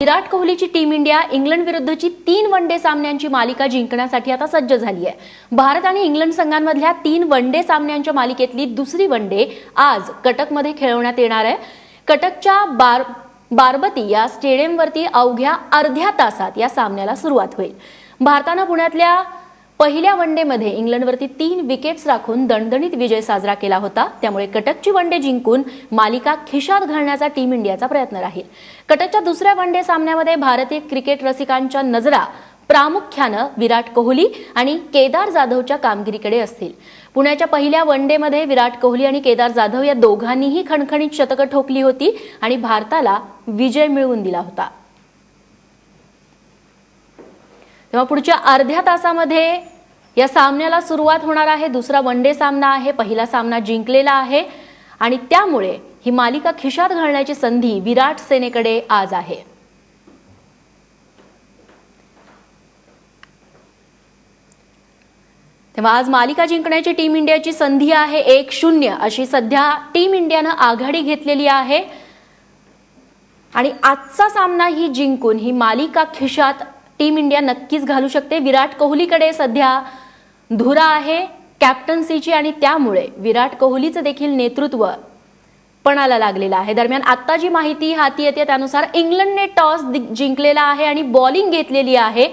विराट कोहलीची team India England विरुद्धची 3 one day सामन्यांची मालिका जिंकण्यासाठी आता सज्ज झाली आहे। भारत आणि इंग्लंड संघांमधल्या 3 वनडे सामन्यांच्या मालिकेतली दुसरी वनडे आज कटकमध्ये खेळवण्यात येणार आहे। कटकच्या बारबती या स्टेडियमवरती अवघ्या अर्ध्या तासात या सामन्याला सुरुवात होईल। भारताने पुण्यातल्या पहिल्या वनडेमध्ये इंग्लंडवरती 3 विकेट्स राखून दणदणीत विजय साजरा केला होता। त्यामुळे कटकची वनडे जिंकून मालिका खिशात घालण्याचा टीम इंडियाचा प्रयत्न राहील। कटकच्या दुसऱ्या वनडे सामन्यामध्ये भारतीय क्रिकेट रसिकांच्या नजरा प्रामुख्याने विराट कोहली आणि केदार जाधवच्या कामगिरीकडे असतील। पुण्याच्या पहिल्या वनडेमध्ये विराट कोहली आणि केदार जाधव या दोघांनीही खणखणीत शतकं ठोकली होती आणि भारताला विजय मिळवून दिला होता। तेव्हा पुढच्या अर्ध्या तासामध्ये या सामन्याला सुरुवात होणार आहे। दुसरा वनडे सामना आहे, पहिला सामना जिंकलेला आहे आणि त्यामुळे ही मालिका खिशात घालण्याची संधी विराट सेनेकडे आज आहे। तेव्हा आज मालिका जिंकण्याची टीम इंडियाची संधी आहे। 1-0 अशी सध्या टीम इंडियाने आघाडी घेतलेली आहे आणि आजचा सामना ही जिंकून ही मालिका खिशात टीम इंडिया नक्कीच घालू शकते। विराट कोहलीकडे सध्या धुरा आहे कॅप्टन्सीची आणि त्यामुळे विराट कोहलीचं देखील नेतृत्व पणाला लागलेलं आहे। दरम्यान आता जी माहिती हाती येते त्यानुसार इंग्लंडने टॉस जिंकलेला आहे आणि बॉलिंग घेतलेली आहे।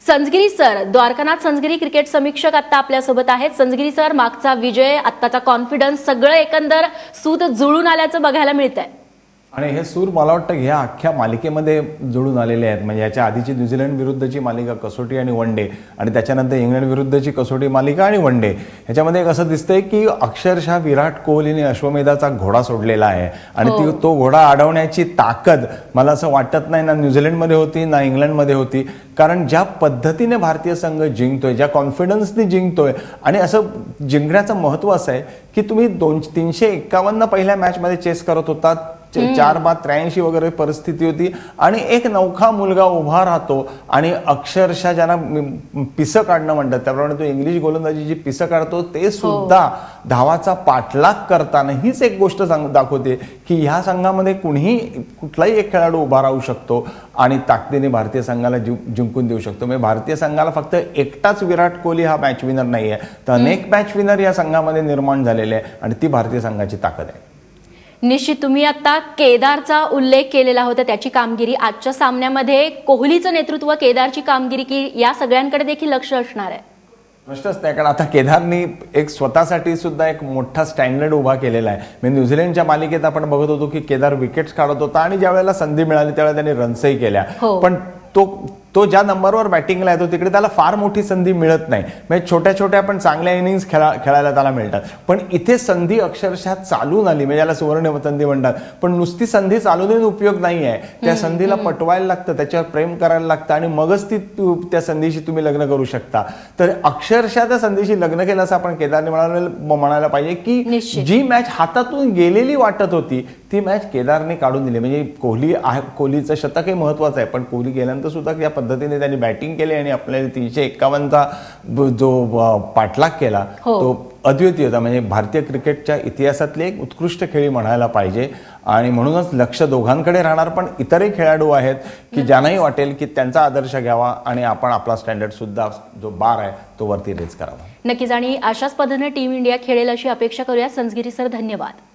संजगिरी सर, द्वारकानाथ संजगिरी क्रिकेट समीक्षक आता आपल्यासोबत आहेत। संजगिरी सर, मागचा विजय, आत्ताचा कॉन्फिडन्स सगळं एकंदर सूत जुळून आल्याचं बघायला मिळतंय आणि हे सूर मला वाटतं ह्या अख्ख्या मालिकेमध्ये जुळून आलेले आहेत। म्हणजे याच्या आधीची न्यूझीलंड विरुद्धची मालिका कसोटी आणि वनडे आणि त्याच्यानंतर इंग्लंड विरुद्धची कसोटी मालिका आणि वनडे, ह्याच्यामध्ये कसं दिसतंय की अक्षरशः विराट कोहलीने अश्वमेधाचा घोडा सोडलेला आहे आणि तो घोडा अडवण्याची ताकद मला असं वाटत नाही ना न्यूझीलंडमध्ये होती ना इंग्लंडमध्ये होती। कारण ज्या पद्धतीने भारतीय संघ जिंकतोय, ज्या कॉन्फिडन्सने जिंकतोय आणि असं जिंकण्याचं महत्त्व असं आहे की तुम्ही 351 पहिल्या मॅचमध्ये चेस करत होता, 4-83 वगैरे परिस्थिती होती आणि एक नौखा मुलगा उभा राहतो आणि अक्षरशः ज्यांना पिसं काढणं म्हणतात त्याप्रमाणे तो इंग्लिश गोलंदाजी जी पिसं काढतो ते सुद्धा धावाचा पाठलाग करताना हीच एक गोष्ट दाखवते की ह्या संघामध्ये कुठलाही एक खेळाडू उभा राहू शकतो आणि ताकदीने भारतीय संघाला जिंकून देऊ शकतो। म्हणजे भारतीय संघाला फक्त एकटाच विराट कोहली हा मॅच विनर नाहीये, तर अनेक मॅच विनर या संघामध्ये निर्माण झालेले आहे आणि ती भारतीय संघाची ताकद आहे। निश्चित, तुम्ही आता केदारचा उल्लेख केलेला होता, त्याची कामगिरी आजच्या सामन्यामध्ये कोहलीचं नेतृत्व, केदारची कामगिरी की या सगळ्यांकडे देखील लक्ष असणार आहे। प्रश्नच नाही, कारण आता केदारनी एक स्वतःसाठी सुद्धा एक मोठा स्टँडर्ड उभा केलेला आहे। म्हणजे न्यूझीलंडच्या मालिकेत आपण बघत होतो की केदार विकेट्स काढत होता आणि ज्या वेळेला संधी मिळाली त्यावेळेला त्यांनी रन्सही केल्या, पण तो ज्या नंबरवर बॅटिंगला येतो तिकडे त्याला फार मोठी संधी मिळत नाही। म्हणजे छोट्या छोट्या पण चांगल्या इनिंग्स खेळायला त्याला मिळतात, पण इथे संधी अक्षरशः चालून आली, म्हणजे याला सुवर्ण संधी म्हणतात। पण नुसती संधी चालू देऊन उपयोग नाही आहे, त्या संधीला पटवायला लागतं, त्याच्यावर प्रेम करायला लागतं आणि मगच त्या संधीशी तुम्ही लग्न करू शकता। तर अक्षरशः त्या संधीशी लग्न केलं असं आपण केदारने म्हणायला पाहिजे की जी मॅच हातातून गेलेली वाटत होती ती मॅच केदारने काढून दिली। म्हणजे कोहलीचं शतकही महत्वाचं आहे, पण कोहली गेल्यानंतर सुद्धा या पद्धतीने त्यांनी बॅटिंग केली आणि आपल्याला 351चा जो पाठलाग केला तो अद्वितीय होता। म्हणजे भारतीय क्रिकेटच्या इतिहासातले एक उत्कृष्ट खेळी म्हणायला पाहिजे आणि म्हणूनच लक्ष दोघांकडे राहणार, पण इतरही खेळाडू आहेत की ज्यांनाही वाटेल की त्यांचा आदर्श घ्यावा आणि आपण आपला स्टँडर्ड सुद्धा जो बार आहे तो वरती रेज करावा। नक्कीच, आणि अशाच पद्धतीने टीम इंडिया खेळेल अशी अपेक्षा करूया। संजगिरी सर, धन्यवाद।